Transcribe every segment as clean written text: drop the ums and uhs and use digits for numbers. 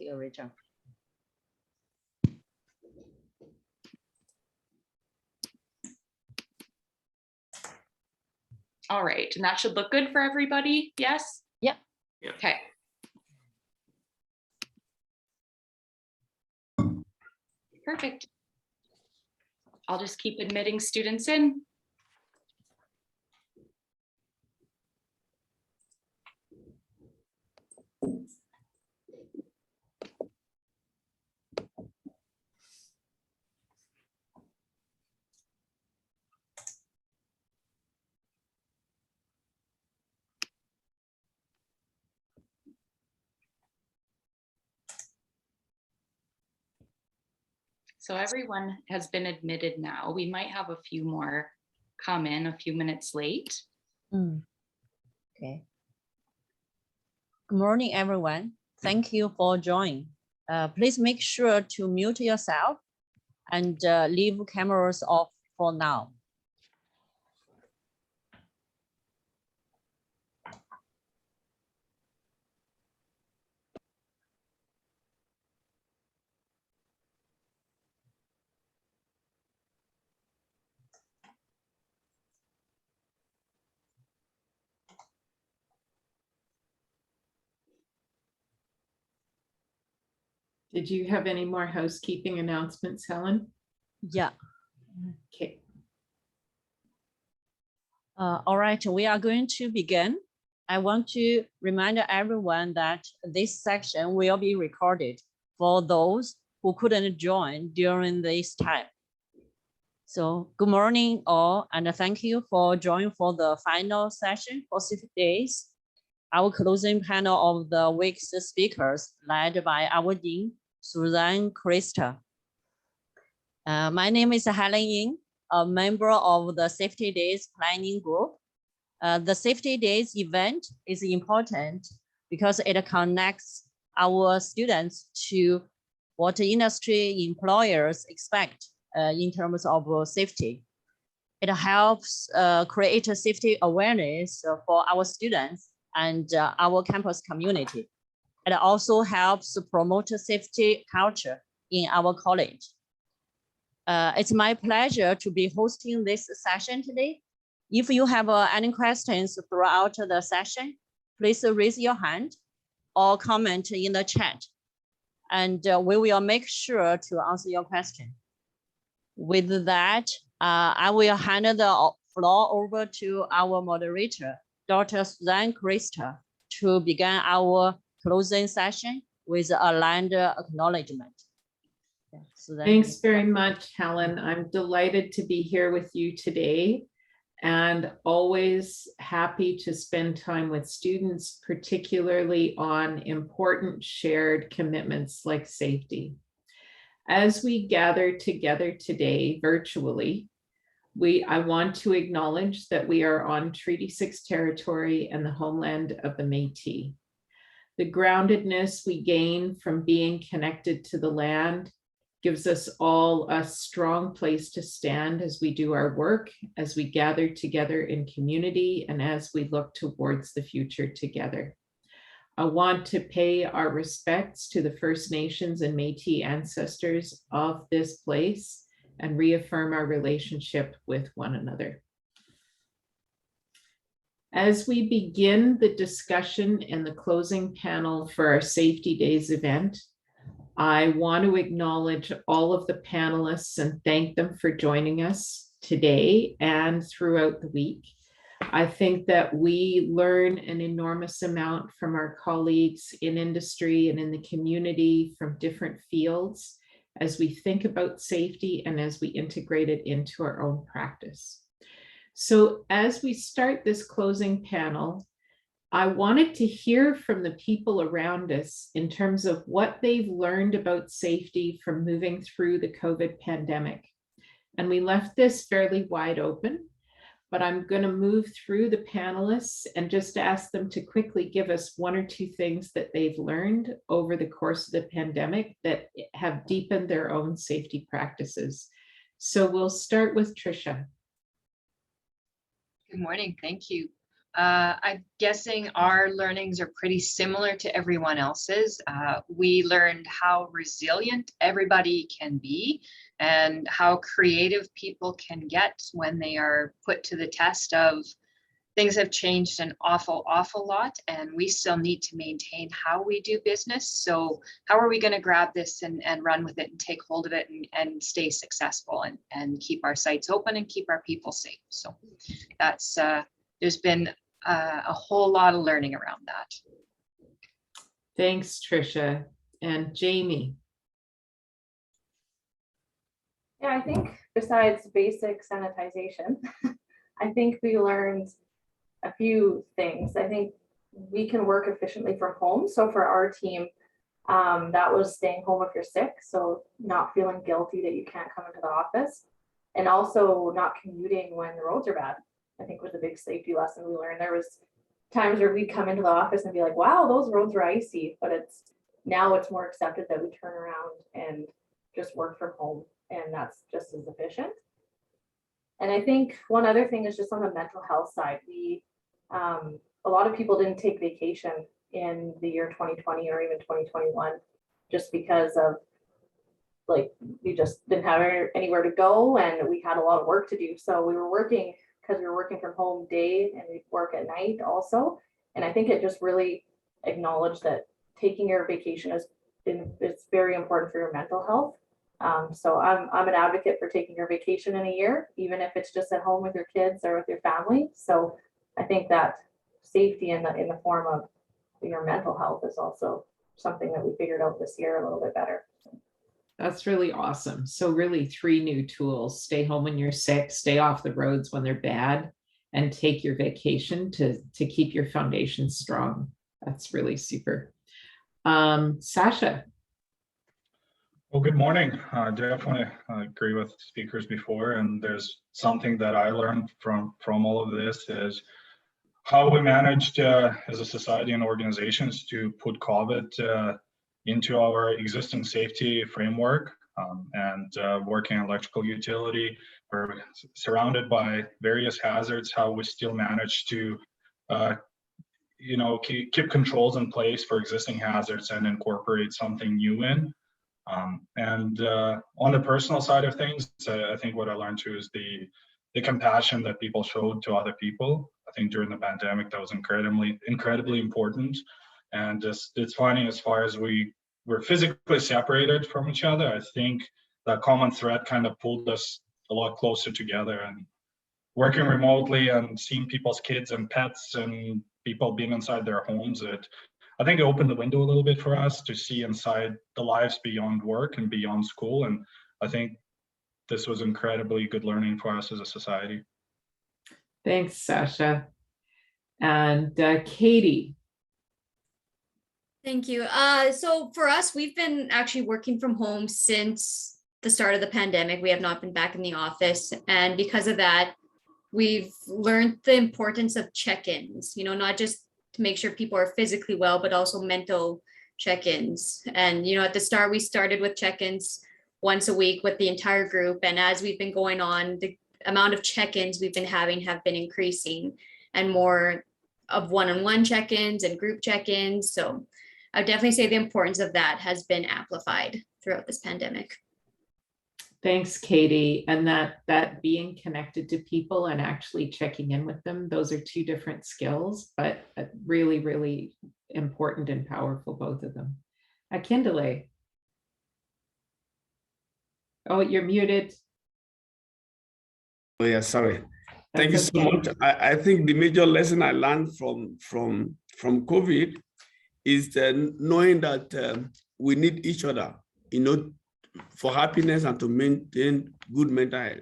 you, Rachel. All right, and that should look good for everybody, yes? Yeah. Okay. Perfect. I'll just keep admitting students in. So everyone has been admitted now. We might have a few more come in a few minutes late. Okay. Good morning, everyone. Thank you for joining. Please make sure to mute yourself and leave cameras off for now. Did you have any more housekeeping announcements, Helen? Yeah. Okay. All right, we are going to begin. I want to remind everyone that this section will be recorded for those who couldn't join during this time. So good morning all, and thank you for joining for the final session for Safety Days. Our closing panel of the week's speakers led by our Dean, Suzanne Kresta. My name is Helen Ying, a member of the Safety Days Planning Group. The Safety Days event is important because it connects our students to what industry employers expect in terms of safety. It helps create a safety awareness for our students and our campus community. It also helps promote a safety culture in our college. It's my pleasure to be hosting this session today. If you have any questions throughout the session, please raise your hand or comment in the chat, and we will make sure to answer your question. With that, I will hand the floor over to our moderator, Dr. Suzanne Kresta, to begin our closing session with Outlander Acknowledgement. Yeah, thanks very much, Helen. I'm delighted to be here with you today and always happy to spend time with students, particularly on important shared commitments like safety. As we gather together today virtually, I want to acknowledge that we are on Treaty 6 territory and the homeland of the Métis. The groundedness we gain from being connected to the land gives us all a strong place to stand as we do our work, as we gather together in community, and as we look towards the future together. I want to pay our respects to the First Nations and Métis ancestors of this place and reaffirm our relationship with one another. As we begin the discussion and the closing panel for our Safety Days event, I want to acknowledge all of the panelists and thank them for joining us today and throughout the week. I think that we learn an enormous amount from our colleagues in industry and in the community from different fields as we think about safety and as we integrate it into our own practice. So as we start this closing panel, I wanted to hear from the people around us in terms of what they've learned about safety from moving through the COVID pandemic. And we left this fairly wide open, but I'm going to move through the panelists and just ask them to quickly give us one or two things that they've learned over the course of the pandemic that have deepened their own safety practices. So we'll start with Tricia. Good morning, thank you. I'm guessing our learnings are pretty similar to everyone else's. We learned how resilient everybody can be and how creative people can get when they are put to the test of things have changed an awful lot, and we still need to maintain how we do business. So how are we going to grab this and run with it and take hold of it and stay successful and keep our sites open and keep our people safe? So that's, there's been a whole lot of learning around that. Thanks, Tricia. And Jamie. Yeah, I think besides basic sanitization, I think we learned a few things. I think we can work efficiently from home. So for our team, that was staying home if you're sick. So not feeling guilty that you can't come into the office, and also not commuting when the roads are bad, I think was a big safety lesson we learned. There was times where we'd come into the office and be like, wow, those roads were icy, but now it's more accepted that we turn around and just work from home, and that's just as efficient. And I think one other thing is just on the mental health side, a lot of people didn't take vacation in the year 2020 or even 2021, just because of we just didn't have anywhere to go and we had a lot of work to do. So we were working, because we were working from home day and we work at night also. And I think it just really acknowledged that taking your vacation is very important for your mental health. So I'm an advocate for taking your vacation in a year, even if it's just at home with your kids or with your family. So I think that safety in the form of your mental health is also something that we figured out this year a little bit better. That's really awesome. So really 3 new tools: stay home when you're sick, stay off the roads when they're bad, and take your vacation to keep your foundation strong. That's really super. Sasha. Well, good morning. Definitely agree with speakers before, and there's something that I learned from all of this is how we managed as a society and organizations to put COVID into our existing safety framework, and working in electrical utility, we're surrounded by various hazards, how we still manage to keep controls in place for existing hazards and incorporate something new in. And on the personal side of things, I think what I learned too is the compassion that people showed to other people. I think during the pandemic, that was incredibly important. And it's funny, as far as we're physically separated from each other, I think that common thread kind of pulled us a lot closer together. And working remotely and seeing people's kids and pets and people being inside their homes, I think it opened the window a little bit for us to see inside the lives beyond work and beyond school. And I think this was incredibly good learning for us as a society. Thanks, Sasha. And Katie. Thank you. So for us, we've been actually working from home since the start of the pandemic. We have not been back in the office. And because of that, we've learned the importance of check-ins, not just to make sure people are physically well, but also mental check-ins. And, at the start, we started with check-ins once a week with the entire group. And as we've been going on, the amount of check-ins we've been having have been increasing, and more of one-on-one check-ins and group check-ins. So I would definitely say the importance of that has been amplified throughout this pandemic. Thanks, Katie. And that being connected to people and actually checking in with them, those are 2 different skills, but really, really important and powerful, both of them. Akindele. Oh, you're muted. Oh yeah, sorry. Thank you so much. I think the major lesson I learned from COVID is knowing that we need each other, for happiness and to maintain good mental health.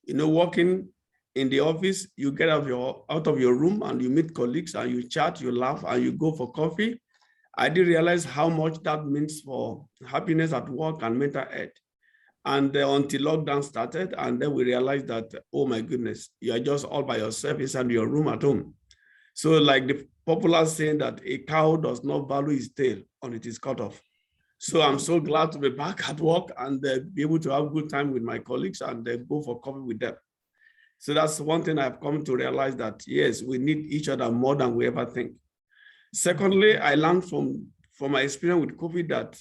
Working in the office, you get out of your room and you meet colleagues and you chat, you laugh, and you go for coffee. I didn't realize how much that means for happiness at work and mental health. And until lockdown started, and then we realized that, oh my goodness, you are just all by yourself inside your room at home. So like the popular saying that a cow does not value its tail until it is cut off. So I'm so glad to be back at work and be able to have a good time with my colleagues and go for coffee with them. So that's one thing I've come to realize, that yes, we need each other more than we ever think. Secondly, I learned from my experience with COVID that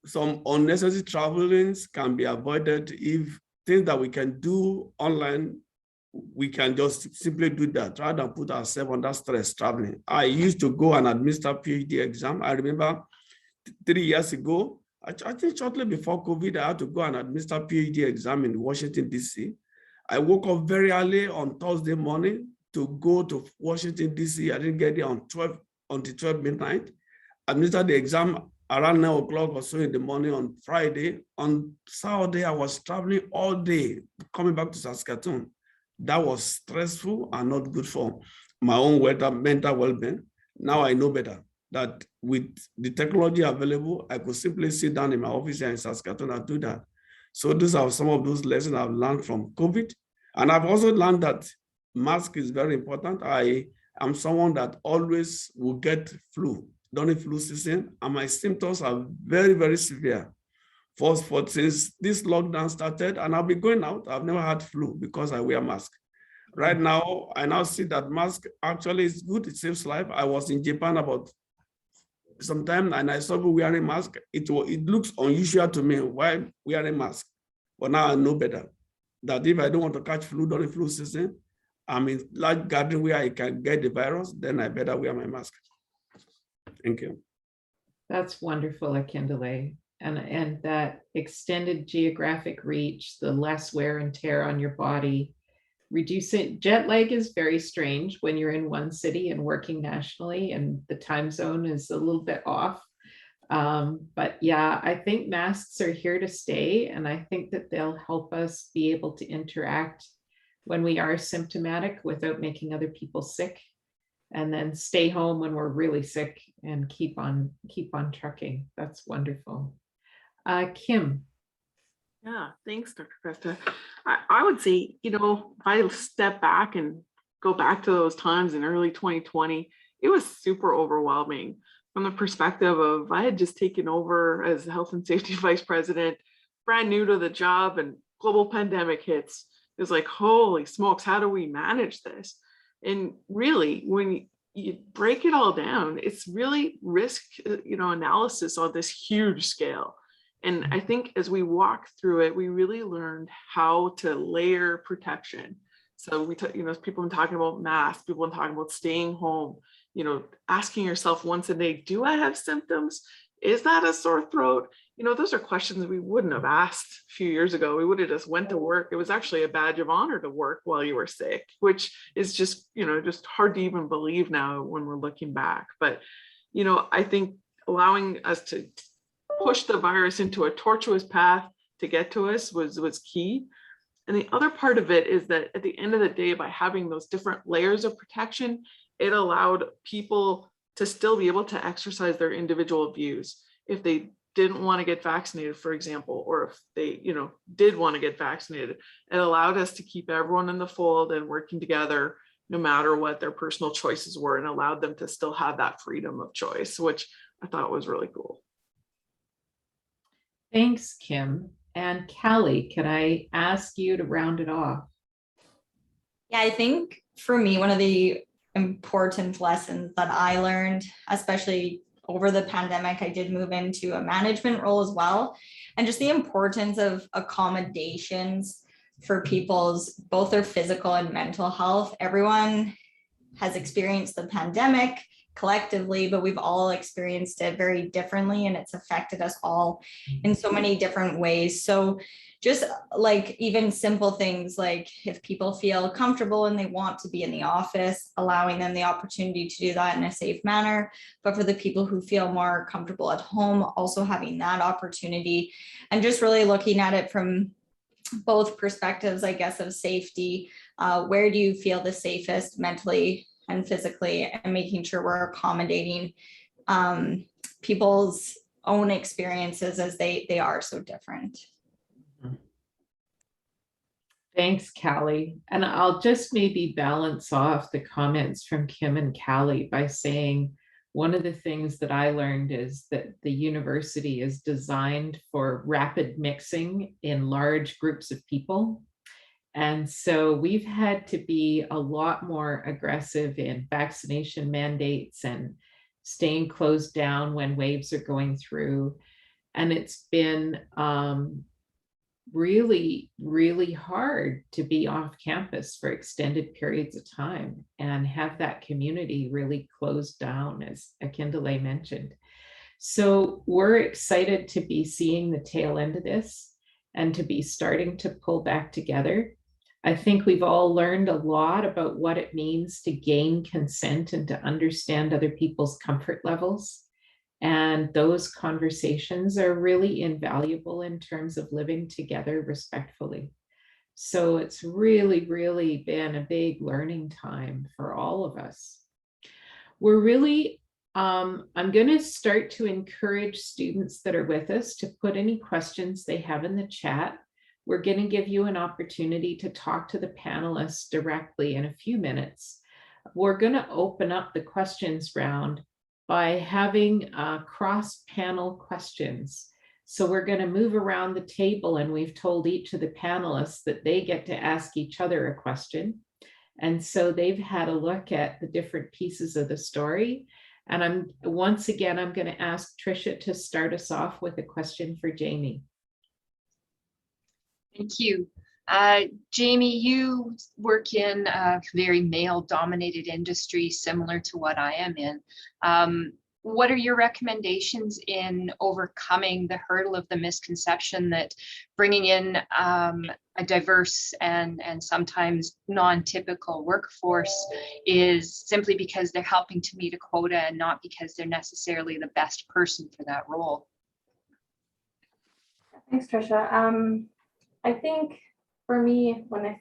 some unnecessary travelings can be avoided if things that we can do online, we can just simply do that rather than put ourselves under stress traveling. I used to go and administer PhD exam. I remember 3 years ago, I think shortly before COVID, I had to go and administer PhD exam in Washington, DC. I woke up very early on Thursday morning to go to Washington, DC. I didn't get there until 12 midnight. I administered the exam around 9 o'clock or so in the morning on Friday. On Saturday, I was traveling all day, coming back to Saskatoon. That was stressful and not good for my own mental well-being. Now I know better, that with the technology available, I could simply sit down in my office here in Saskatoon and do that. So these are some of those lessons I've learned from COVID. And I've also learned that mask is very important. I am someone that always will get flu during flu season, and my symptoms are very, very severe. Since this lockdown started, and I'll be going out, I've never had flu because I wear mask. Right now, I now see that mask actually is good, it saves life. I was in Japan about some time and I saw people wearing mask. It looks unusual to me, why wearing mask? But now I know better, that if I don't want to catch flu during flu season, I'm in large gathering where I can get the virus, then I better wear my mask. Thank you. That's wonderful, Akindele. And that extended geographic reach, the less wear and tear on your body, reducing jet lag is very strange when you're in one city and working nationally and the time zone is a little bit off. But yeah, I think masks are here to stay, and I think that they'll help us be able to interact when we are symptomatic without making other people sick, and then stay home when we're really sick and keep on trucking. That's wonderful. Kim. Yeah, thanks, Dr. Kresta. I would say, if I step back and go back to those times in early 2020, it was super overwhelming from the perspective of I had just taken over as health and safety vice president, brand new to the job, and global pandemic hits. It was like, holy smokes, how do we manage this? And really, when you break it all down, it's really risk, analysis on this huge scale. And I think as we walk through it, we really learned how to layer protection. So people have been talking about masks, people have been talking about staying home, asking yourself once a day, do I have symptoms? Is that a sore throat? Those are questions we wouldn't have asked a few years ago. We would have just went to work. It was actually a badge of honor to work while you were sick, which is just hard to even believe now when we're looking back. But, I think allowing us to push the virus into a tortuous path to get to us was key. And the other part of it is that at the end of the day, by having those different layers of protection, it allowed people to still be able to exercise their individual views. If they didn't want to get vaccinated, for example, or if they, did want to get vaccinated, it allowed us to keep everyone in the fold and working together no matter what their personal choices were, and allowed them to still have that freedom of choice, which I thought was really cool. Thanks, Kim. And Callie, can I ask you to round it off? Yeah, I think for me, one of the important lessons that I learned, especially over the pandemic, I did move into a management role as well. And just the importance of accommodations for people's, both their physical and mental health. Everyone has experienced the pandemic collectively, but we've all experienced it very differently, and it's affected us all in so many different ways. So just like even simple things like if people feel comfortable and they want to be in the office, allowing them the opportunity to do that in a safe manner. But for the people who feel more comfortable at home, also having that opportunity, and just really looking at it from both perspectives, I guess, of safety. Where do you feel the safest mentally and physically, and making sure we're accommodating people's own experiences as they are so different. Thanks, Callie. And I'll just maybe balance off the comments from Kim and Callie by saying one of the things that I learned is that the university is designed for rapid mixing in large groups of people. And so we've had to be a lot more aggressive in vaccination mandates and staying closed down when waves are going through. And it's been really, really hard to be off campus for extended periods of time and have that community really closed down, as Akindele mentioned. So we're excited to be seeing the tail end of this and to be starting to pull back together. I think we've all learned a lot about what it means to gain consent and to understand other people's comfort levels. And those conversations are really invaluable in terms of living together respectfully. So it's really, really been a big learning time for all of us. We're really, I'm going to start to encourage students that are with us to put any questions they have in the chat. We're going to give you an opportunity to talk to the panelists directly in a few minutes. We're going to open up the questions round by having cross-panel questions. So we're going to move around the table, and we've told each of the panelists that they get to ask each other a question. And so they've had a look at the different pieces of the story. And once again, I'm going to ask Tricia to start us off with a question for Jamie. Thank you. Jamie, you work in a very male-dominated industry similar to what I am in. What are your recommendations in overcoming the hurdle of the misconception that bringing in a diverse and sometimes non-typical workforce is simply because they're helping to meet a quota and not because they're necessarily the best person for that role? Thanks, Tricia. I think for me, when I'm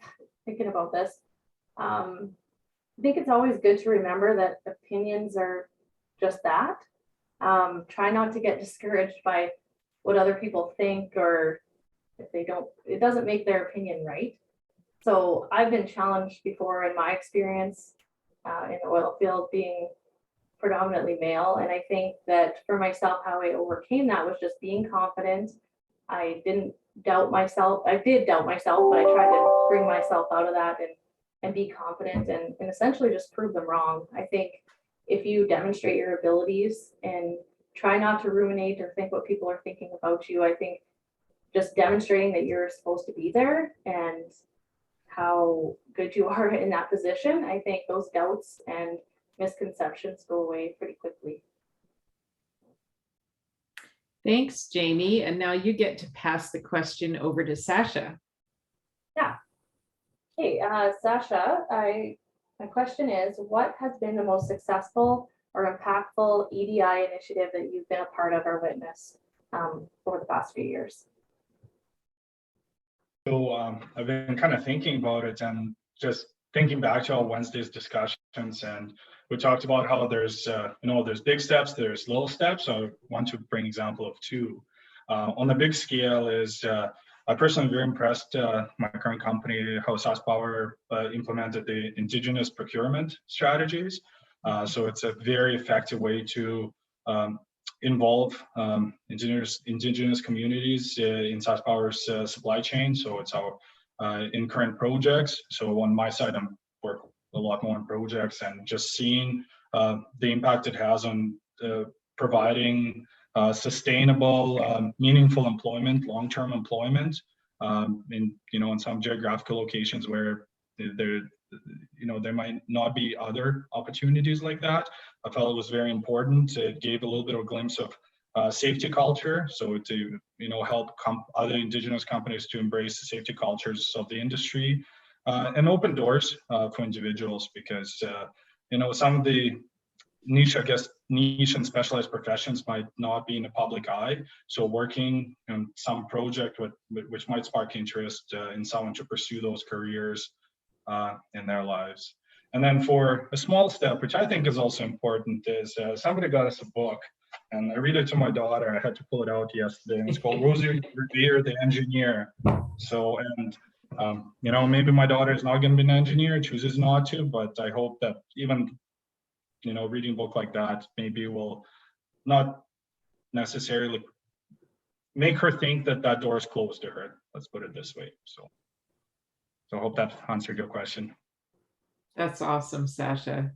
thinking about this, I think it's always good to remember that opinions are just that. Try not to get discouraged by what other people think, or if they don't, it doesn't make their opinion right. So I've been challenged before in my experience in the oil field, being predominantly male. And I think that for myself, how I overcame that was just being confident. I didn't doubt myself. I did doubt myself, but I tried to bring myself out of that and be confident and essentially just prove them wrong. I think if you demonstrate your abilities and try not to ruminate or think what people are thinking about you, I think just demonstrating that you're supposed to be there and how good you are in that position, I think those doubts and misconceptions go away pretty quickly. Thanks, Jamie. And now you get to pass the question over to Sasha. Yeah. Hey, Sasha, my question is, what has been the most successful or impactful EDI initiative that you've been a part of or witnessed over the past few years? So I've been kind of thinking about it and just thinking back to our Wednesday's discussions, and we talked about how there's there's big steps, there's little steps. So I want to bring an example of two. On the big scale is I personally am very impressed, my current company, how SaskPower implemented the Indigenous procurement strategies. So it's a very effective way to involve indigenous communities in SaskPower's supply chain. So it's our in current projects. So on my side, I'm work a lot more on projects and just seeing the impact it has on providing sustainable, meaningful employment, long-term employment in some geographical locations where there might not be other opportunities like that. I felt it was very important. It gave a little bit of a glimpse of safety culture. So to help other Indigenous companies to embrace the safety cultures of the industry and open doors for individuals, because some of the niche and specialized professions might not be in the public eye. So working on some project which might spark interest in someone to pursue those careers in their lives. And then for a small step, which I think is also important, is somebody got us a book, and I read it to my daughter. I had to pull it out yesterday, and it's called Rosie Revere, the Engineer. So, and maybe my daughter is not going to be an engineer, chooses not to, but I hope that even reading a book like that maybe will not necessarily make her think that door is closed to her. Let's put it this way. So So I hope that answered your question. That's awesome, Sasha.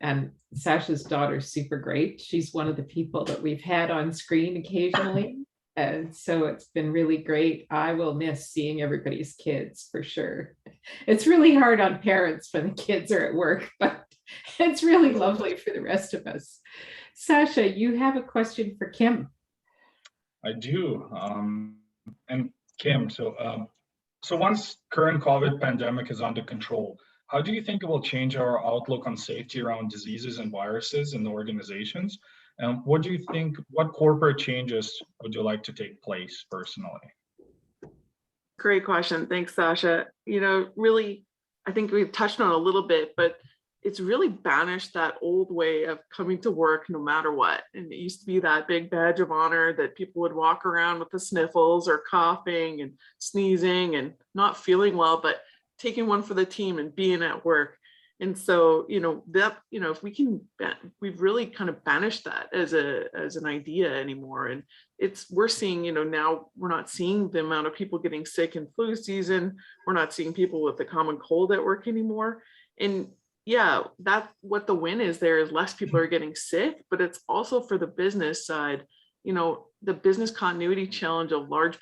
And Sasha's daughter's super great. She's one of the people that we've had on screen occasionally. And so it's been really great. I will miss seeing everybody's kids for sure. It's really hard on parents when the kids are at work, but it's really lovely for the rest of us. Sasha, you have a question for Kim. I do. And Kim, so once current COVID pandemic is under control, how do you think it will change our outlook on safety around diseases and viruses in the organizations? And what do you think, what corporate changes would you like to take place personally? Great question. Thanks, Sasha. You know, really, I think we've touched on it a little bit, but it's really banished that old way of coming to work no matter what. And it used to be that big badge of honor that people would walk around with the sniffles or coughing and sneezing and not feeling well, but taking one for the team and being at work. And so, you know, that, you know, if we can, we've really kind of banished that as an idea anymore. And we're seeing, you know, now we're not seeing the amount of people getting sick in flu season. We're not seeing people with the common cold at work anymore. And yeah, that's what the win is there is less people are getting sick, but it's also for the business side, you know, the business continuity challenge of large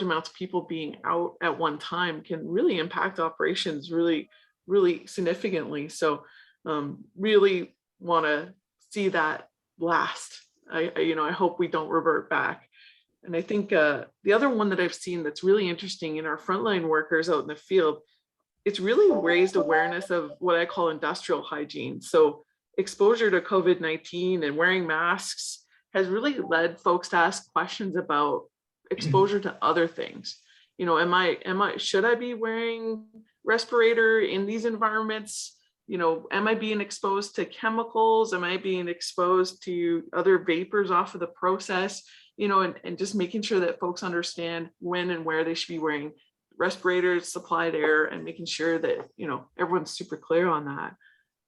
amounts of people being out at one time can really impact operations really significantly. So really want to see that last. I hope we don't revert back. And I think the other one that I've seen that's really interesting in our frontline workers out in the field, it's really raised awareness of what I call industrial hygiene. So exposure to COVID-19 and wearing masks has really led folks to ask questions about exposure to other things. You know, should I be wearing respirator in these environments? You know, am I being exposed to chemicals? Am I being exposed to other vapors off of the process? You know, and just making sure that folks understand when and where they should be wearing respirators, supplied air, and making sure that, you know, everyone's super clear on that.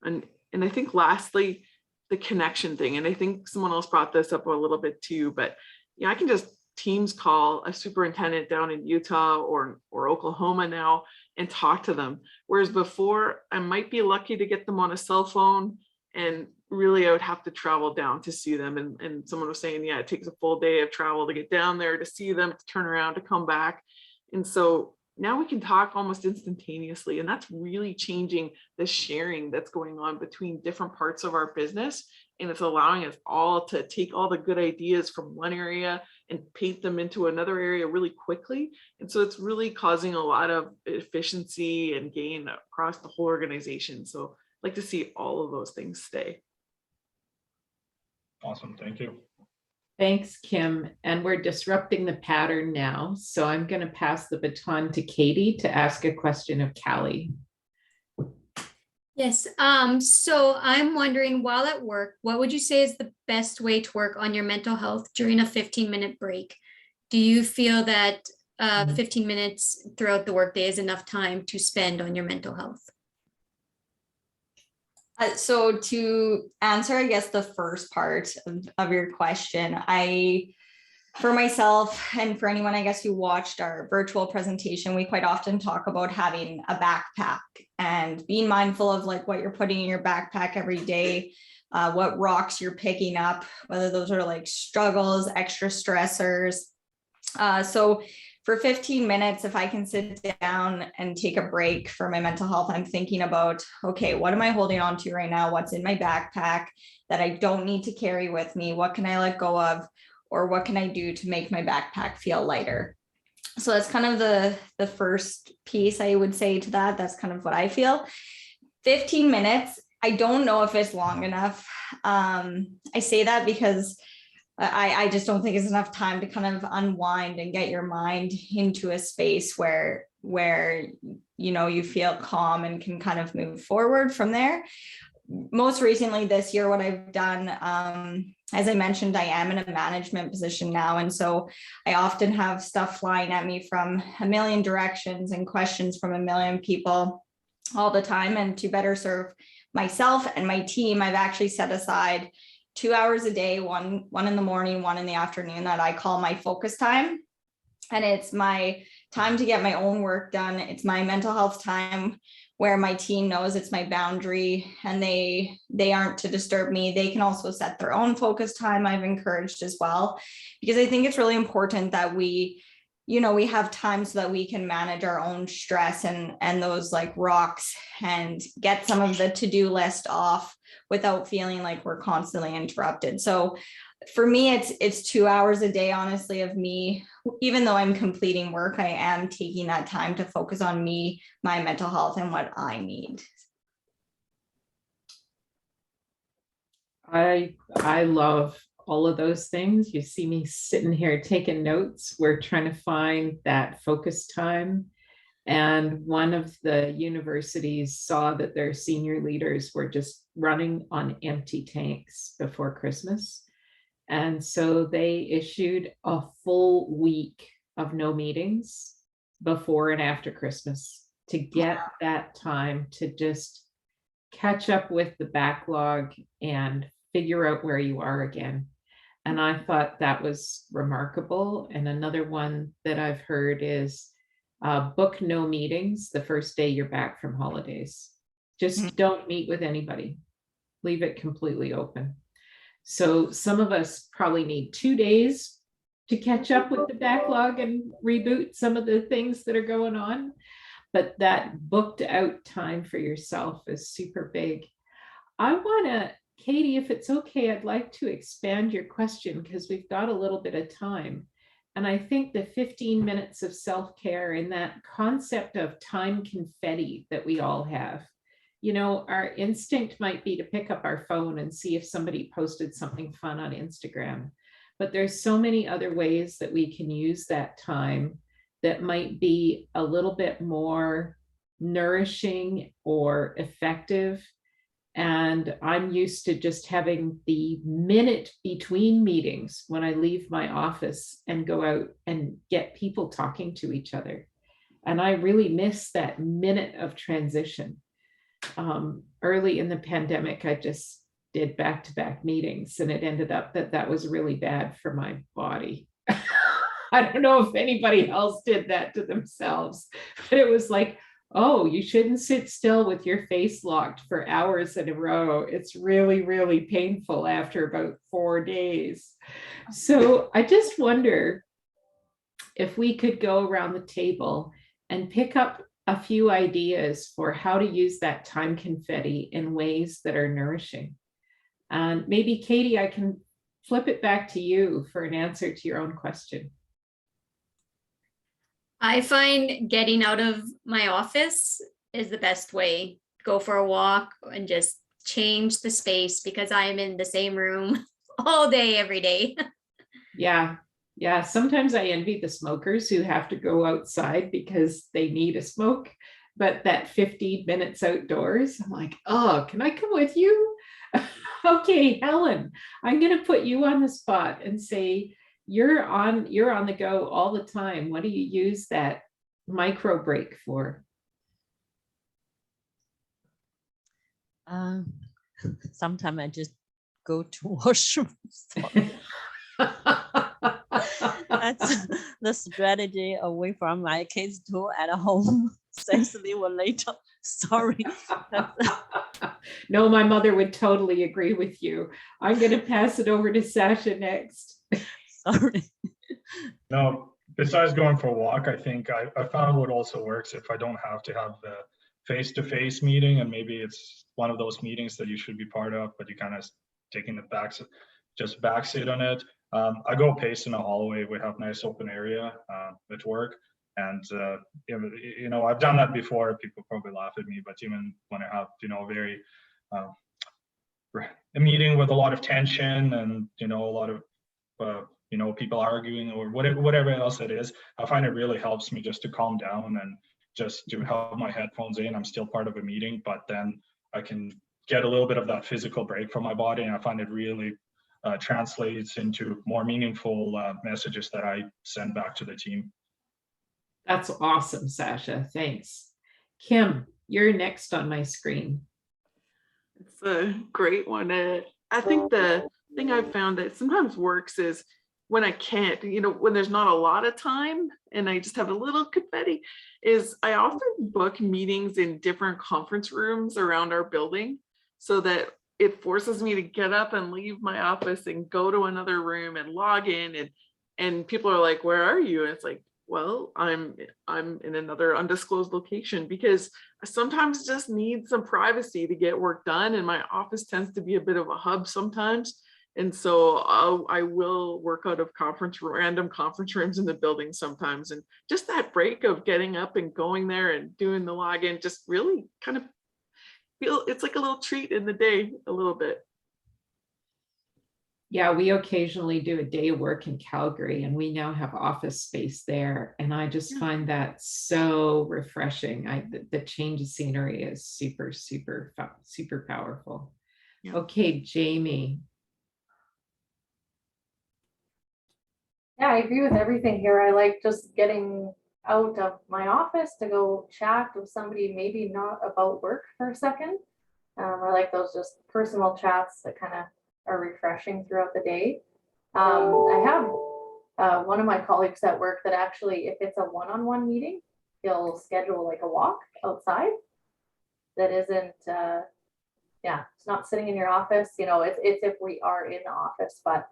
And I think lastly, the connection thing. And I think someone else brought this up a little bit too, but yeah, I can just Teams call a superintendent down in Utah or Oklahoma now and talk to them. Whereas before, I might be lucky to get them on a cell phone, and really I would have to travel down to see them. And someone was saying, yeah, it takes a full day of travel to get down there to see them, to turn around, to come back. And so now we can talk almost instantaneously, and that's really changing the sharing that's going on between different parts of our business. And it's allowing us all to take all the good ideas from one area and paint them into another area really quickly. And so it's really causing a lot of efficiency and gain across the whole organization. So I'd like to see all of those things stay. Awesome, thank you. Thanks, Kim. And we're disrupting the pattern now. So I'm going to pass the baton to Katie to ask a question of Callie. Yes. So I'm wondering, while at work, what would you say is the best way to work on your mental health during a 15-minute break? Do you feel that 15 minutes throughout the workday is enough time to spend on your mental health? So to answer, I guess, the first part of your question, for myself and for anyone, I guess, who watched our virtual presentation, we quite often talk about having a backpack and being mindful of like what you're putting in your backpack every day, what rocks you're picking up, whether those are like struggles, extra stressors. So for 15 minutes, if I can sit down and take a break for my mental health, I'm thinking about, okay, what am I holding on to right now? What's in my backpack that I don't need to carry with me? What can I let go of? Or what can I do to make my backpack feel lighter? So that's kind of the first piece I would say to that. That's kind of what I feel. 15 minutes, I don't know if it's long enough. I say that because I just don't think it's enough time to kind of unwind and get your mind into a space where you know, you feel calm and can kind of move forward from there. Most recently this year, what I've done, as I mentioned, I am in a management position now. And so I often have stuff flying at me from a million directions and questions from a million people all the time. And to better serve myself and my team, I've actually set aside 2 hours a day, one in the morning, one in the afternoon, that I call my focus time. And it's my time to get my own work done. It's my mental health time where my team knows it's my boundary and they aren't to disturb me. They can also set their own focus time. I've encouraged as well, because I think it's really important that we have time so that we can manage our own stress and those like rocks and get some of the to-do list off without feeling like we're constantly interrupted. So for me, it's 2 hours a day, honestly, of me. Even though I'm completing work, I am taking that time to focus on me, my mental health, and what I need. I love all of those things. You see me sitting here taking notes. We're trying to find that focus time. And one of the universities saw that their senior leaders were just running on empty tanks before Christmas. And so they issued a full week of no meetings before and after Christmas to get that time to just catch up with the backlog and figure out where you are again. And I thought that was remarkable. And another one that I've heard is book no meetings the first day you're back from holidays. Just don't meet with anybody. Leave it completely open. So some of us probably need 2 days to catch up with the backlog and reboot some of the things that are going on. But that booked out time for yourself is super big. I want to, Katie, if it's okay, I'd like to expand your question because we've got a little bit of time. And I think the 15 minutes of self-care and that concept of time confetti that we all have. Our instinct might be to pick up our phone and see if somebody posted something fun on Instagram, but there's so many other ways that we can use that time that might be a little bit more nourishing or effective. And I'm used to just having the minute between meetings when I leave my office and go out and get people talking to each other. And I really miss that minute of transition. Early in the pandemic, I just did back-to-back meetings, and it ended up that was really bad for my body. I don't know if anybody else did that to themselves, but it was like, oh, you shouldn't sit still with your face locked for hours in a row. It's really, really painful after about 4 days. So I just wonder if we could go around the table and pick up a few ideas for how to use that time confetti in ways that are nourishing. And maybe, Katie, I can flip it back to you for an answer to your own question. I find getting out of my office is the best way. Go for a walk and just change the space because I am in the same room all day, every day. Yeah. Sometimes I envy the smokers who have to go outside because they need a smoke, but that 15 minutes outdoors, I'm like, oh, can I come with you? Okay, Helen, I'm going to put you on the spot and say, you're on the go all the time. What do you use that micro break for? Sometimes I just go to washroom. That's the strategy away from my kids too at home. Since they were later. Sorry. No, my mother would totally agree with you. I'm going to pass it over to Sasha next. Sorry. No, besides going for a walk, I think I found what also works if I don't have to have the face-to-face meeting, and maybe it's one of those meetings that you should be part of, but you kind of taking the backseat on it. I go pace in a hallway. We have nice open area at work. And, I've done that before. People probably laugh at me, but even when I have, a meeting with a lot of tension and, a lot of, people arguing or whatever else it is, I find it really helps me just to calm down and just to have my headphones in. I'm still part of a meeting, but then I can get a little bit of that physical break from my body. And I find it really translates into more meaningful messages that I send back to the team. That's awesome, Sasha. Thanks. Kim, you're next on my screen. It's a great one. I think the thing I've found that sometimes works is when I can't, when there's not a lot of time and I just have a little confetti, is I often book meetings in different conference rooms around our building so that it forces me to get up and leave my office and go to another room and log in, and people are like, where are you? And it's like, well, I'm in another undisclosed location, because I sometimes just need some privacy to get work done, and my office tends to be a bit of a hub sometimes. And so I will work out of random conference rooms in the building sometimes. And just that break of getting up and going there and doing the login just really kind of it's like a little treat in the day, a little bit. Yeah, we occasionally do a day of work in Calgary, and we now have office space there. And I just find that so refreshing. The change of scenery is super, super, super powerful. Yeah. Okay, Jamie. Yeah, I agree with everything here. I like just getting out of my office to go chat with somebody, maybe not about work for a second. I like those just personal chats that kind of are refreshing throughout the day. I have one of my colleagues at work that actually, if it's a one-on-one meeting, he'll schedule like a walk outside that isn't, it's not sitting in your office. It's if we are in the office, but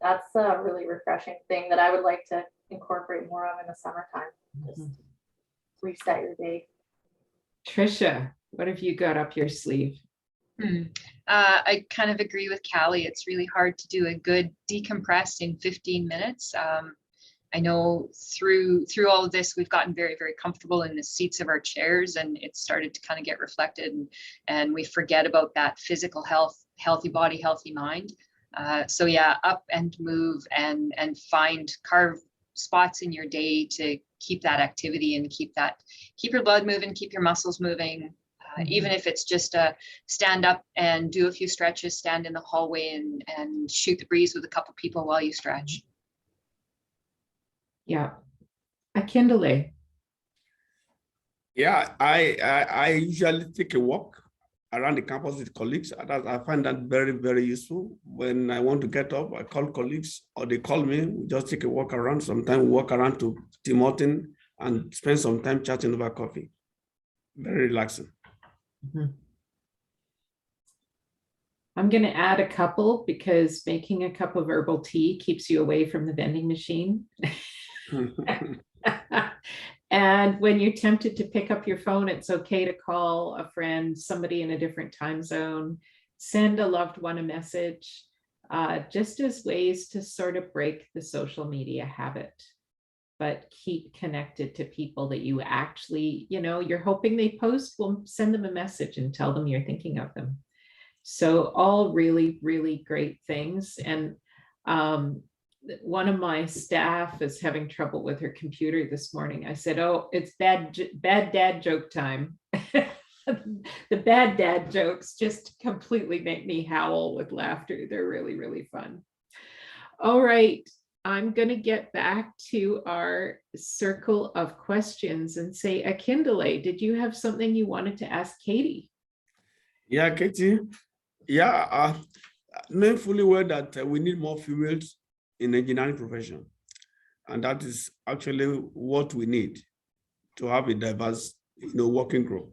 that's a really refreshing thing that I would like to incorporate more of in the summertime. Just reset your day. Trisha, what have you got up your sleeve? I kind of agree with Callie. It's really hard to do a good decompress in 15 minutes. I know through all of this, we've gotten very, very comfortable in the seats of our chairs, and it started to kind of get reflected, and we forget about that physical health, healthy body, healthy mind. So yeah, up and move and carve spots in your day to keep that activity and keep your blood moving, keep your muscles moving. Even if it's just stand up and do a few stretches, stand in the hallway and shoot the breeze with a couple people while you stretch. Yeah. Akindele. Yeah, I usually take a walk around the campus with colleagues. I find that very, very useful. When I want to get up, I call colleagues or they call me. We just take a walk around. Sometimes we walk around to Tim Horton and spend some time chatting over coffee. Very relaxing. I'm going to add a couple because making a cup of herbal tea keeps you away from the vending machine. And when you're tempted to pick up your phone, it's okay to call a friend, somebody in a different time zone, send a loved one a message, just as ways to sort of break the social media habit, but keep connected to people that you actually, you're hoping they post. Well, send them a message and tell them you're thinking of them. So all really, really great things. And one of my staff is having trouble with her computer this morning. I said, oh, it's bad dad joke time. The bad dad jokes just completely make me howl with laughter. They're really, really fun. All right. I'm going to get back to our circle of questions and say, Akindele, did you have something you wanted to ask Katie? Yeah, Katie. Yeah, knowing fully well that we need more females in the engineering profession. And that is actually what we need to have a diverse, working group.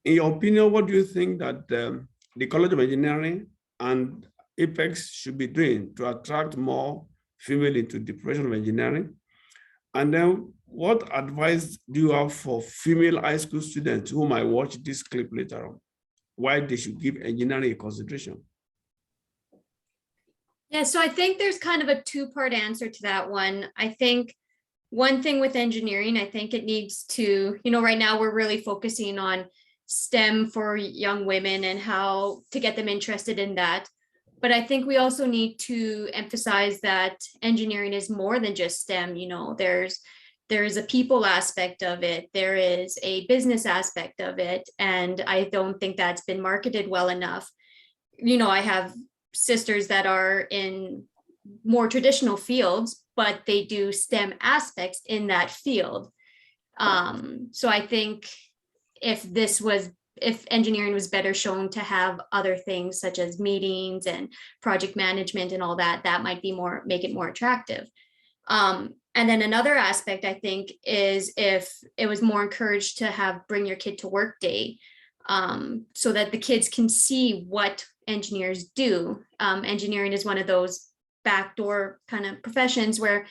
In your opinion, what do you think that the College of Engineering and Apex should be doing to attract more female into the profession of engineering? And then what advice do you have for female high school students who might watch this clip later on? Why they should give engineering a consideration? Yeah, so I think there's kind of a two-part answer to that one. I think one thing with engineering, I think it needs to, right now we're really focusing on STEM for young women and how to get them interested in that. But I think we also need to emphasize that engineering is more than just STEM. There is a people aspect of it. There is a business aspect of it. And I don't think that's been marketed well enough. I have sisters that are in more traditional fields, but they do STEM aspects in that field. So I think if this was if engineering was better shown to have other things such as meetings and project management and all that, that might be more, make it more attractive. And then another aspect, I think, is if it was more encouraged to have bring your kid to work day, so that the kids can see what engineers do. Engineering is one of those backdoor kind of professions where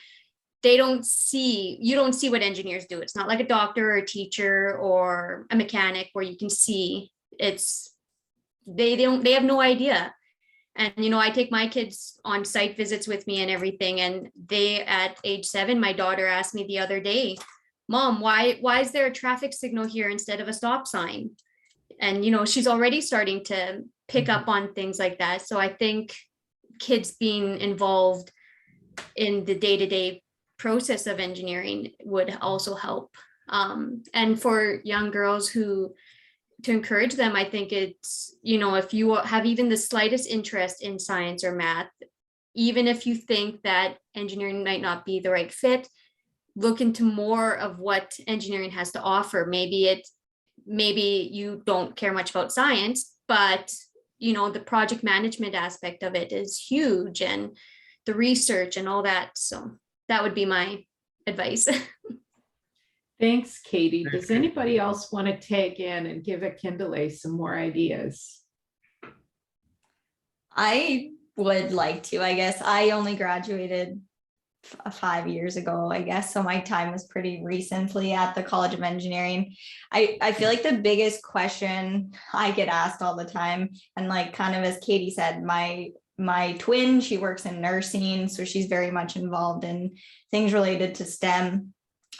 you don't see what engineers do. It's not like a doctor or a teacher or a mechanic where you can see. They have no idea. And, you know, I take my kids on site visits with me and everything. And they, at age 7, my daughter asked me the other day, Mom, why is there a traffic signal here instead of a stop sign? And, you know, she's already starting to pick up on things like that. So I think kids being involved in the day-to-day process of engineering would also help. And for young girls to encourage them, I think it's, you know, if you have even the slightest interest in science or math, even if you think that engineering might not be the right fit, look into more of what engineering has to offer. Maybe you don't care much about science, but, you know, the project management aspect of it is huge, and the research and all that. So that would be my advice. Thanks, Katie. Does anybody else want to tag in and give Akindele some more ideas? I would like to. I guess I only graduated 5 years ago, I guess. So my time was pretty recently at the College of Engineering. I feel like the biggest question I get asked all the time, and like kind of as Katie said, my twin, she works in nursing, so she's very much involved in things related to STEM.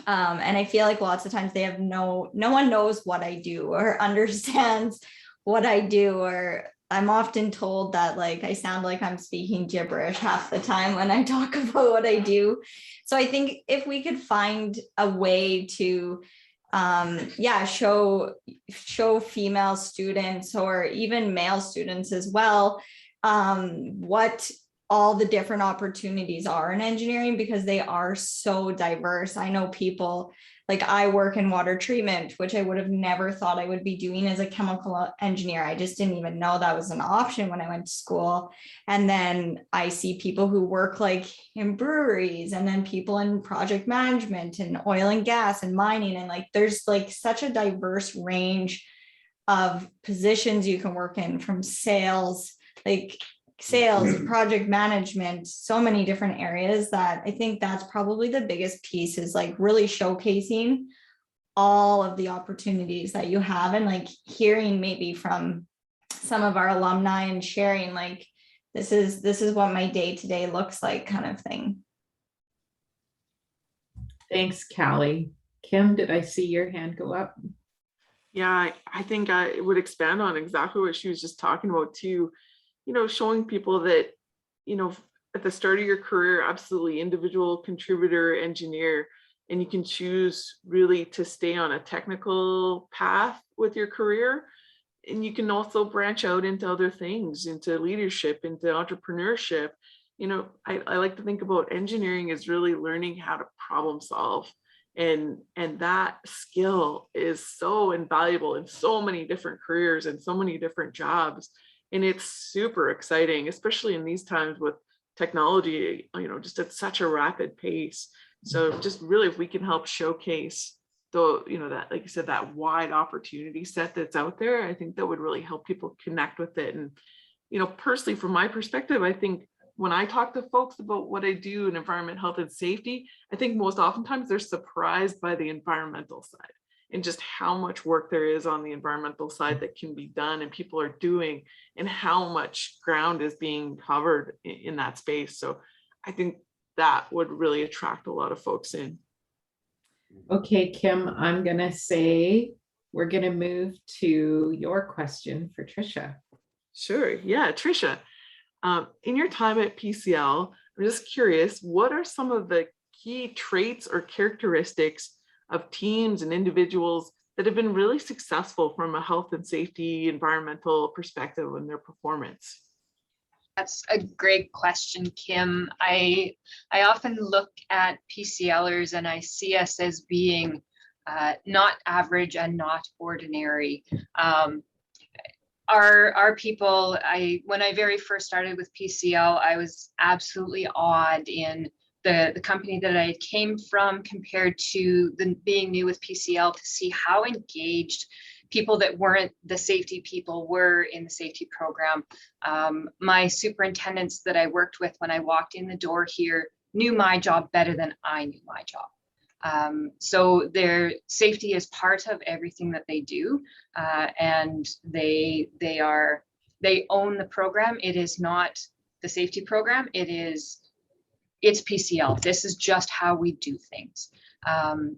And I feel like lots of times they have no one knows what I do or understands what I do, or I'm often told that like I sound like I'm speaking gibberish half the time when I talk about what I do. So I think if we could find a way to show female students or even male students as well what all the different opportunities are in engineering, because they are so diverse. I know people, like I work in water treatment, which I would have never thought I would be doing as a chemical engineer. I just didn't even know that was an option when I went to school. And then I see people who work like in breweries, and then people in project management and oil and gas and mining. And like, there's like such a diverse range of positions you can work in, from sales, project management, so many different areas, that I think that's probably the biggest piece, is like really showcasing all of the opportunities that you have, and like hearing maybe from some of our alumni and sharing like, this is what my day-to-day looks like, kind of thing. Thanks, Callie. Kim, did I see your hand go up? Yeah, I think I would expand on exactly what she was just talking about too. You know, showing people that, you know, at the start of your career, absolutely individual contributor, engineer, and you can choose really to stay on a technical path with your career. And you can also branch out into other things, into leadership, into entrepreneurship. You know, I like to think about engineering as really learning how to problem solve. And that skill is so invaluable in so many different careers and so many different jobs. And it's super exciting, especially in these times with technology, you know, just at such a rapid pace. So just really, if we can help showcase the, you know, that, like you said, that wide opportunity set that's out there, I think that would really help people connect with it. And, you know, personally, from my perspective, I think when I talk to folks about what I do in environment, health, and safety, I think most oftentimes they're surprised by the environmental side and just how much work there is on the environmental side that can be done and people are doing, and how much ground is being covered in that space. So I think that would really attract a lot of folks in. Okay, Kim, I'm gonna say we're gonna move to your question for Tricia. Sure, yeah, Tricia. In your time at PCL, I'm just curious, what are some of the key traits or characteristics of teams and individuals that have been really successful from a health and safety environmental perspective in their performance? That's a great question, Kim. I often look at PCLers and I see us as being not average and not ordinary. Our people, when I very first started with PCL, I was absolutely awed in the company that I came from compared to being new with PCL, to see how engaged people that weren't the safety people were in the safety program. My superintendents that I worked with when I walked in the door here knew my job better than I knew my job. So their safety is part of everything that they do, and they own the program. It is not the safety program. It's PCL. This is just how we do things.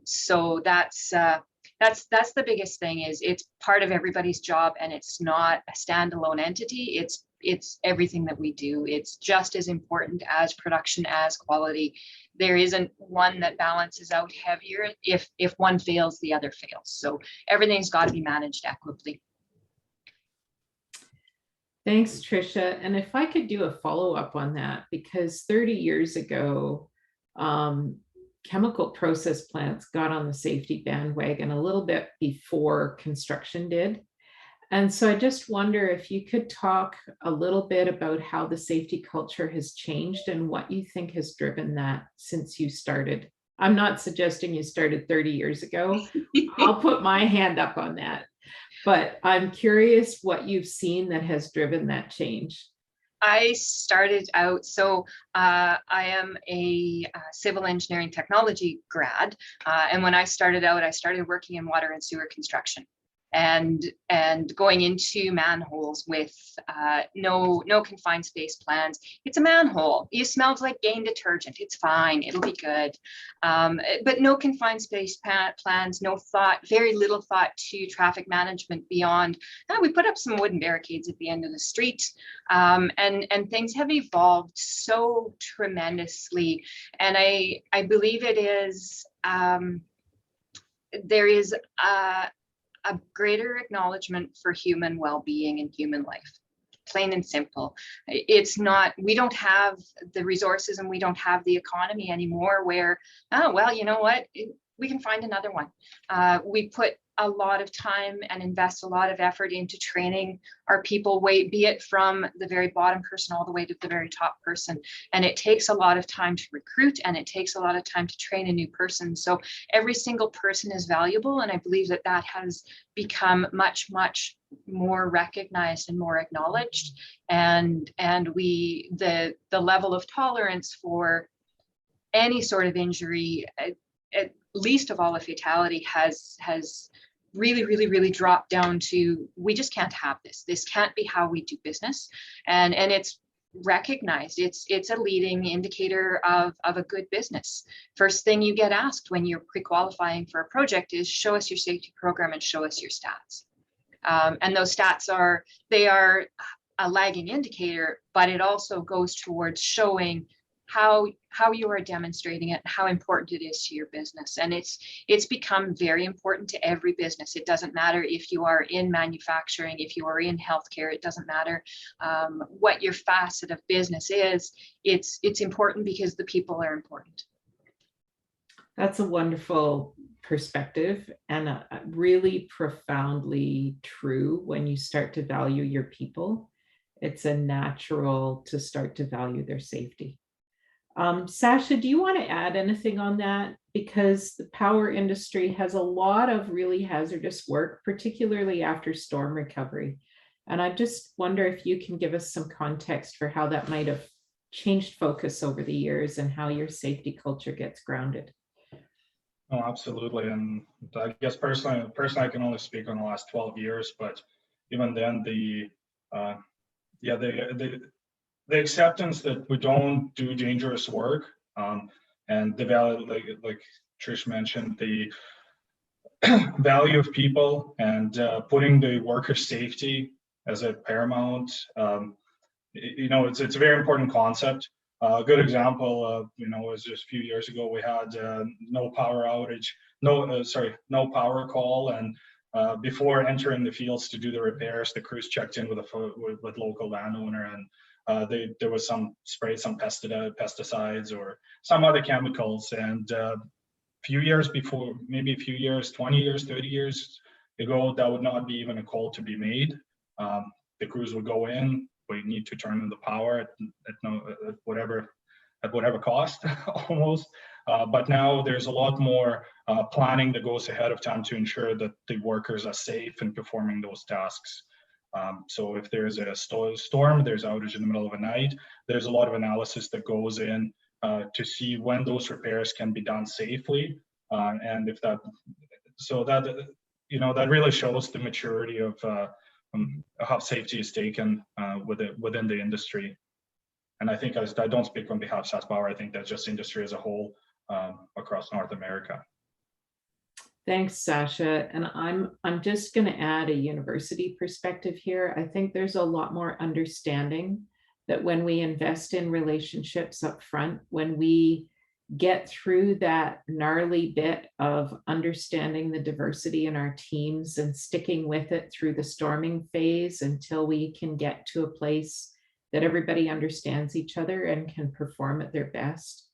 So that's the biggest thing. Is it's part of everybody's job, and it's not a standalone entity. It's everything that we do. It's just as important as production, as quality. There isn't one that balances out heavier. If one fails, the other fails. So everything's got to be managed equitably. Thanks, Tricia. And if I could do a follow-up on that, because 30 years ago, chemical process plants got on the safety bandwagon a little bit before construction did. And so I just wonder if you could talk a little bit about how the safety culture has changed and what you think has driven that since you started. I'm not suggesting you started 30 years ago. I'll put my hand up on that. But I'm curious what you've seen that has driven that change. I started out, so I am a civil engineering technology grad. And when I started out, I started working in water and sewer construction, and going into manholes with no confined space plans. It's a manhole. It smells like Gain detergent. It's fine. It'll be good. But no confined space plans, no thought, very little thought to traffic management beyond, we put up some wooden barricades at the end of the street. And things have evolved so tremendously. And I believe it is, there is a greater acknowledgement for human well-being and human life, plain and simple. It's not, we don't have the resources and we don't have the economy anymore where, oh, well, you know what, we can find another one. We put a lot of time and invest a lot of effort into training our people, be it from the very bottom person all the way to the very top person. And it takes a lot of time to recruit, and it takes a lot of time to train a new person. So every single person is valuable. And I believe that that has become much, much more recognized and more acknowledged. And the level of tolerance for any sort of injury, at least of all a fatality, has really dropped down to, we just can't have this. This can't be how we do business. And it's recognized. It's a leading indicator of a good business. First thing you get asked when you're pre-qualifying for a project is, show us your safety program and show us your stats. And those stats are a lagging indicator, but it also goes towards showing how you are demonstrating it, how important it is to your business. And it's become very important to every business. It doesn't matter if you are in manufacturing, if you are in healthcare, it doesn't matter what your facet of business is. It's important because the people are important. That's a wonderful perspective, and really profoundly true. When you start to value your people, it's a natural to start to value their safety. Sasha, do you want to add anything on that? Because the power industry has a lot of really hazardous work, particularly after storm recovery. And I just wonder if you can give us some context for how that might have changed focus over the years and how your safety culture gets grounded. Oh, absolutely. And I guess personally, I can only speak on the last 12 years, but even then, the acceptance that we don't do dangerous work, and the value, like Trish mentioned, the value of people and putting the worker safety as a paramount. It's a very important concept. A good example, was just a few years ago, we had no power outage, no power call, and before entering the fields to do the repairs, the crews checked in with local landowner, and there was some pesticides or some other chemicals, and few years before, maybe a few years, 20 years, 30 years ago, that would not be even a call to be made. The crews would go in, we need to turn on the power at whatever cost almost. But now there's a lot more planning that goes ahead of time to ensure that the workers are safe in performing those tasks. So if there's a storm, there's outage in the middle of the night, there's a lot of analysis that goes in to see when those repairs can be done safely. And if that, so that, that really shows the maturity of how safety is taken within the industry. And I think I don't speak on behalf of SaskPower, I think that's just industry as a whole across North America. Thanks, Sasha. And I'm just going to add a university perspective here. I think there's a lot more understanding that when we invest in relationships up front, when we get through that gnarly bit of understanding the diversity in our teams and sticking with it through the storming phase until we can get to a place that everybody understands each other and can perform at their best,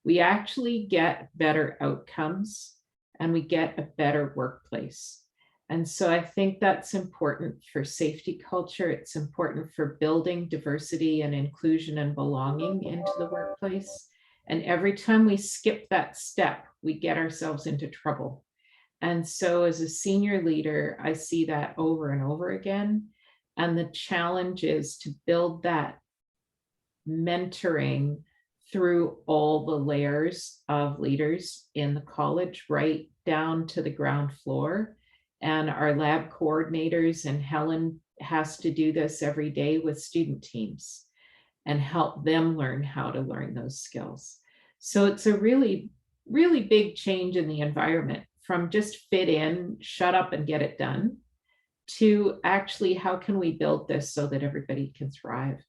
we actually get better outcomes and we get a better workplace. And so I think that's important for safety culture. It's important for building diversity and inclusion and belonging into the workplace. And every time we skip that step, we get ourselves into trouble. And so as a senior leader, I see that over and over again. And the challenge is to build that mentoring through all the layers of leaders in the college, right down to the ground floor. And our lab coordinators, and Helen has to do this every day with student teams and help them learn how to learn those skills. So it's a really, really big change in the environment from just fit in, shut up and get it done, to actually how can we build this so that everybody can thrive.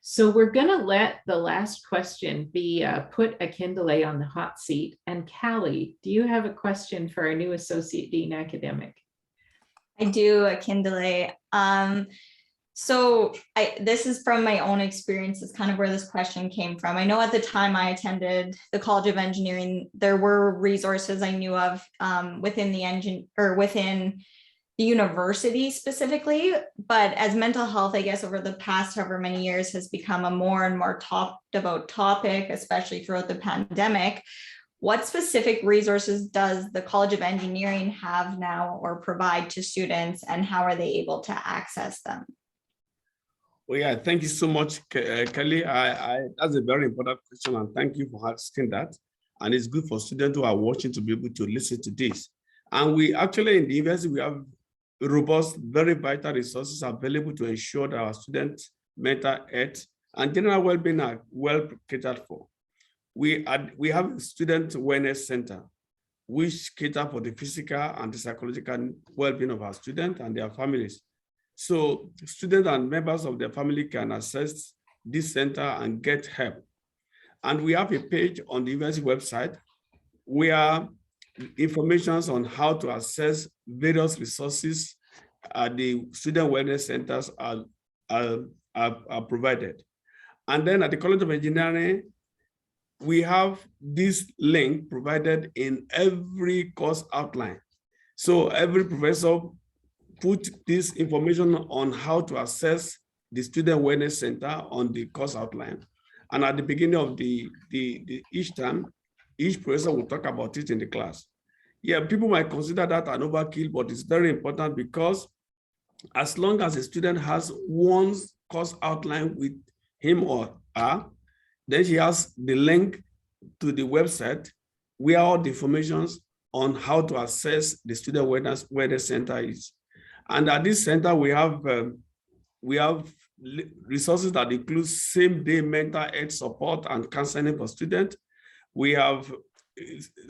So we're going to let the last question be put Akindele on the hot seat. And Callie, do you have a question for our new Associate Dean Academic? I do, Akindele. So this is from my own experience. Is kind of where this question came from. I know at the time I attended the College of Engineering, there were resources I knew of within the university specifically, but as mental health, I guess over the past however many years has become a more and more talked about topic, especially throughout the pandemic. What specific resources does the College of Engineering have now or provide to students, and how are they able to access them? Well, yeah, thank you so much, Kelly. That's a very important question, and thank you for asking that. And it's good for students who are watching to be able to listen to this. And we actually in the university, we have robust, very vital resources available to ensure that our students' mental health and general well-being are well catered for. We have a student wellness center, which cater for the physical and the psychological well-being of our students and their families. So students and members of their family can access this center and get help. And we have a page on the university website where information on how to access various resources at the student wellness centers are provided. And then at the College of Engineering, we have this link provided in every course outline. So every professor put this information on how to access the Student Wellness Center on the course outline. And at the beginning of each term, each professor will talk about it in the class. Yeah, people might consider that an overkill, but it's very important because as long as a student has one course outline with him or her, then she has the link to the website where all the information on how to access the Student Wellness Center is. And at this center, we have resources that include same-day mental health support and counseling for students. We have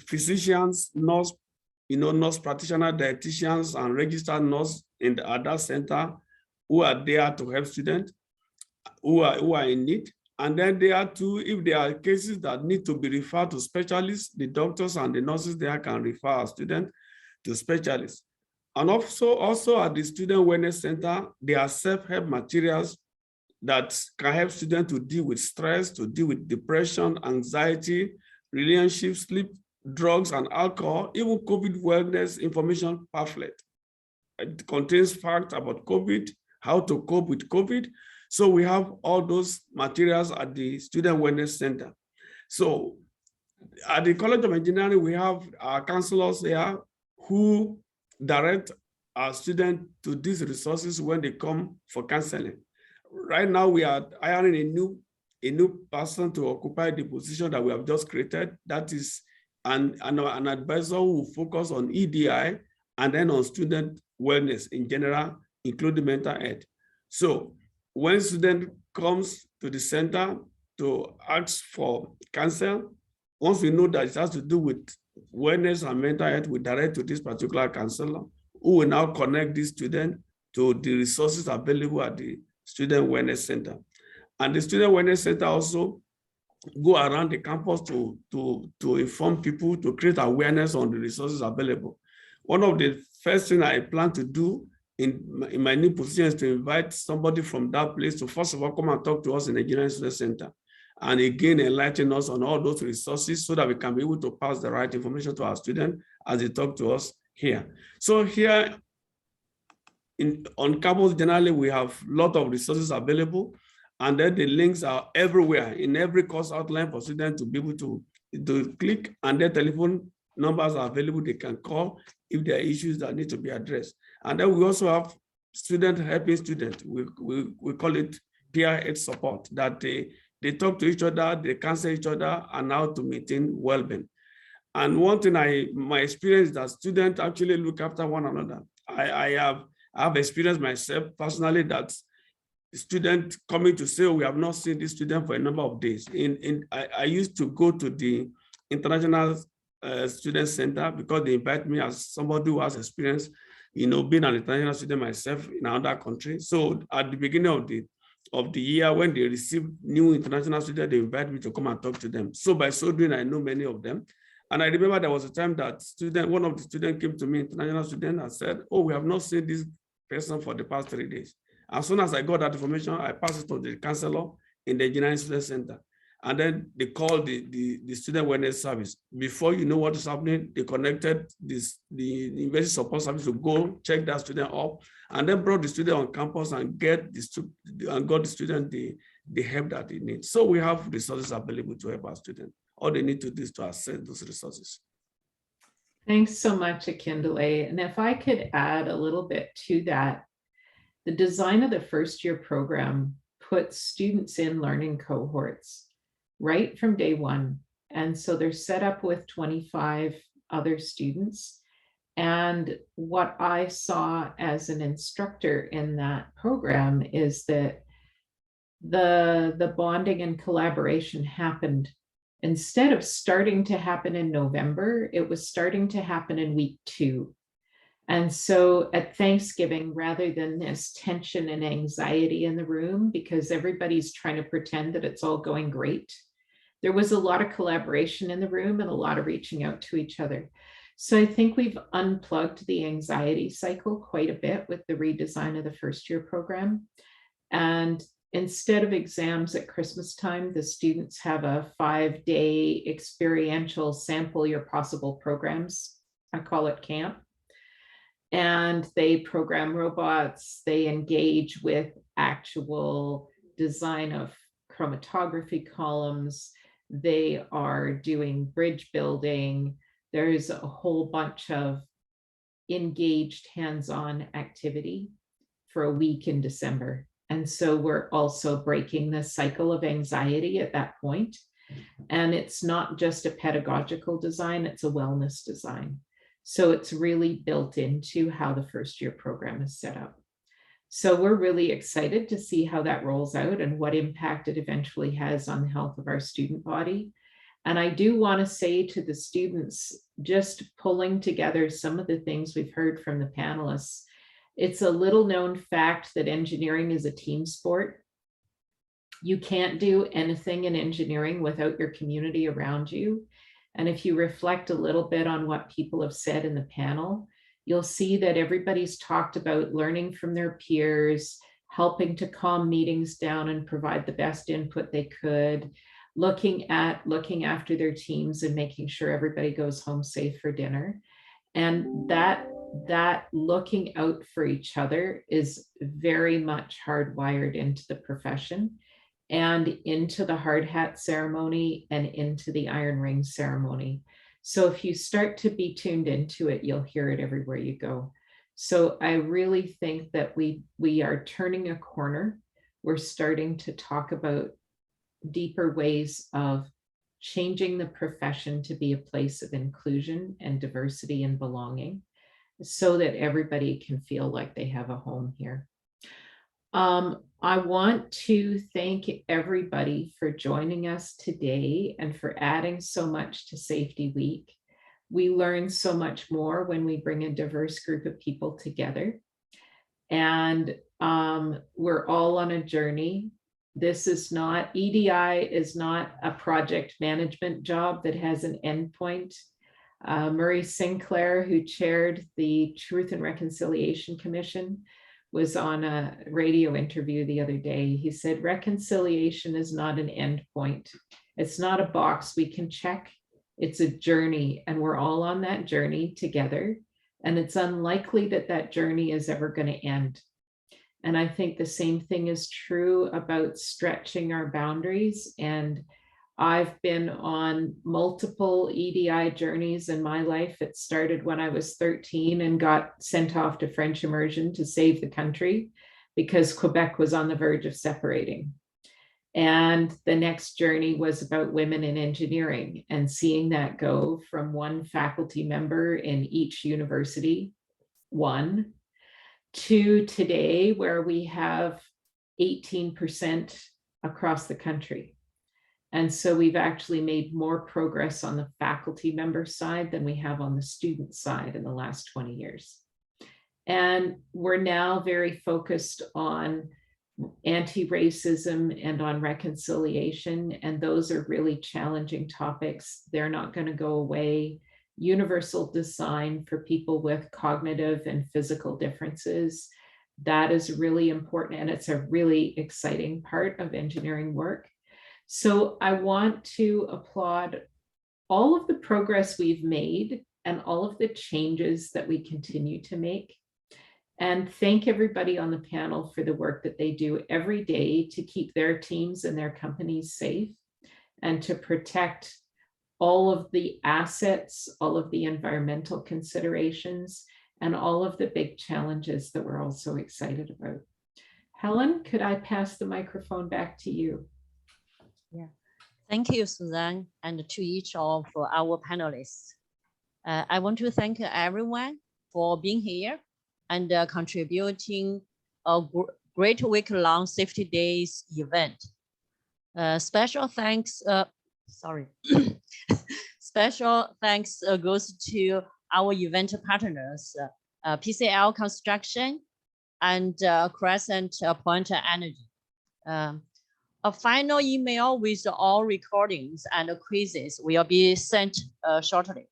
physicians, nurse practitioner, dietitians, and registered nurse in the adult center who are there to help students who are in need. And then there are too, if there are cases that need to be referred to specialists, the doctors and the nurses there can refer our students to specialists. And also at the Student Wellness Center, there are self-help materials that can help students to deal with stress, to deal with depression, anxiety, relationship, sleep drugs and alcohol, even COVID wellness information pamphlet. It contains facts about COVID, how to cope with COVID. So we have all those materials at the Student Wellness Center. So at the College of Engineering, we have our counselors here who direct our students to these resources when they come for counseling. Right now, we are hiring a new person to occupy the position that we have just created. That is an advisor who will focus on EDI and then on student wellness in general, including mental health. So when student comes to the center to ask for counsel, once we know that it has to do with wellness and mental health, we direct to this particular counselor who will now connect this student to the resources available at the Student Wellness Center. And the Student Wellness Center also go around the campus to inform people, to create awareness on the resources available. One of the first things I plan to do in my new position is to invite somebody from that place to first of all come and talk to us in the Engineering Student Center, and again enlighten us on all those resources so that we can be able to pass the right information to our students as they talk to us here. So here on campus generally, we have a lot of resources available, and then the links are everywhere in every course outline for students to be able to click, and their telephone numbers are available. They can call if there are issues that need to be addressed. And then we also have student helping students. We call it peer head support, that they talk to each other, they counsel each other, and how to maintain well-being. And one thing my experience is that students actually look after one another. I have experienced myself personally that student coming to say, oh, we have not seen this student for a number of days. I used to go to the International Student Center because they invite me as somebody who has experience, being an international student myself in another country. So at the beginning of the year, when they receive new international students, they invite me to come and talk to them. So by so doing, I know many of them. And I remember there was a time that one of the students came to me, international student, and said, oh, we have not seen this person for the past 3 days. As soon as I got that information, I passed it to the counselor in the Engineering Student Center. And then they called the Student Wellness Service. Before you know what is happening, they connected the University Support Service to go check that student up, and then brought the student on campus and got the student the help that they need. So we have resources available to help our students. All they need to do is to access those resources. Thanks so much, Akindele. And if I could add a little bit to that, the design of the first year program puts students in learning cohorts right from day one. And so they're set up with 25 other students. And what I saw as an instructor in that program is that the bonding and collaboration happened. Instead of starting to happen in November, it was starting to happen in week 2. And so at Thanksgiving, rather than this tension and anxiety in the room, because everybody's trying to pretend that it's all going great, there was a lot of collaboration in the room and a lot of reaching out to each other. So I think we've unplugged the anxiety cycle quite a bit with the redesign of the first year program. And instead of exams at Christmas time, the students have a 5-day experiential sample your possible programs. I call it camp. And they program robots, they engage with actual design of chromatography columns, they are doing bridge building. There's a whole bunch of engaged hands-on activity for a week in December. And so we're also breaking the cycle of anxiety at that point. And it's not just a pedagogical design, it's a wellness design. So it's really built into how the first year program is set up. So we're really excited to see how that rolls out and what impact it eventually has on the health of our student body. And I do want to say to the students, just pulling together some of the things we've heard from the panelists, it's a little known fact that engineering is a team sport. You can't do anything in engineering without your community around you. And if you reflect a little bit on what people have said in the panel, you'll see that everybody's talked about learning from their peers, helping to calm meetings down and provide the best input they could, looking after their teams and making sure everybody goes home safe for dinner. And that looking out for each other is very much hardwired into the profession and into the hard hat ceremony and into the iron ring ceremony. So if you start to be tuned into it, you'll hear it everywhere you go. So I really think that we are turning a corner. We're starting to talk about deeper ways of changing the profession to be a place of inclusion and diversity and belonging so that everybody can feel like they have a home here. I want to thank everybody for joining us today and for adding so much to Safety Week. We learn so much more when we bring a diverse group of people together. And we're all on a journey. This is not, EDI is not a project management job that has an endpoint. Murray Sinclair, who chaired the Truth and Reconciliation Commission, was on a radio interview the other day. He said, reconciliation is not an endpoint. It's not a box we can check. It's a journey, and we're all on that journey together. And it's unlikely that that journey is ever going to end. And I think the same thing is true about stretching our boundaries. And I've been on multiple EDI journeys in my life. It started when I was 13 and got sent off to French immersion to save the country because Quebec was on the verge of separating. And the next journey was about women in engineering and seeing that go from one faculty member in each university, one, to today where we have 18% across the country. And so we've actually made more progress on the faculty member side than we have on the student side in the last 20 years. And we're now very focused on anti-racism and on reconciliation. And those are really challenging topics. They're not going to go away. Universal design for people with cognitive and physical differences, that is really important. And it's a really exciting part of engineering work. So I want to applaud all of the progress we've made and all of the changes that we continue to make. And thank everybody on the panel for the work that they do every day to keep their teams and their companies safe and to protect all of the assets, all of the environmental considerations, and all of the big challenges that we're all so excited about. Helen, could I pass the microphone back to you? Yeah, thank you, Suzanne, and to each of our panelists. I want to thank everyone for being here and contributing a great week-long Safety Days event. Special thanks, special thanks goes to our event partners, PCL Construction and Crescent Point Energy. A final email with all recordings and quizzes will be sent shortly.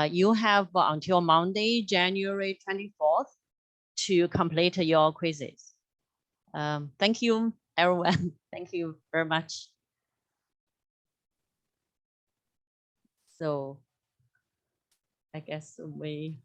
You have until Monday, January 24th to complete your quizzes. Thank you, everyone. Thank you very much. So I guess we